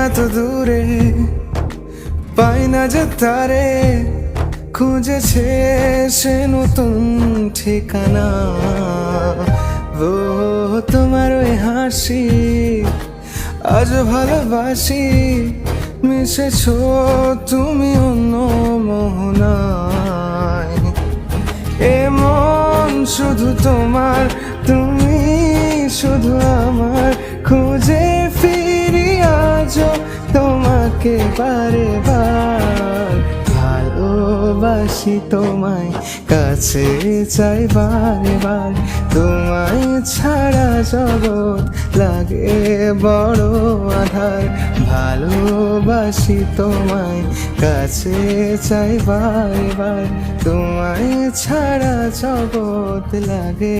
এত দূরে পাই না যে তারে, খুঁজেছে সে নতুন ঠিকানা। ও তোমার ওই হাসি আজ ভালোবাসি, মিশেছো তুমি অন্য মোহনায়। এ মন শুধু তোমার, তুমি শুধু আমার, খুঁজে ফিরি আজও তোমাকে বারে বার। ভালোবাসি তোমায়, কাছে চাই বারে বার, তোমায় ছাড়া জগৎ লাগে বড় আধার। ভালোবাসি তোমায়, কাছে চাই বারে বার, তোমায় ছাড়া জগৎ লাগে।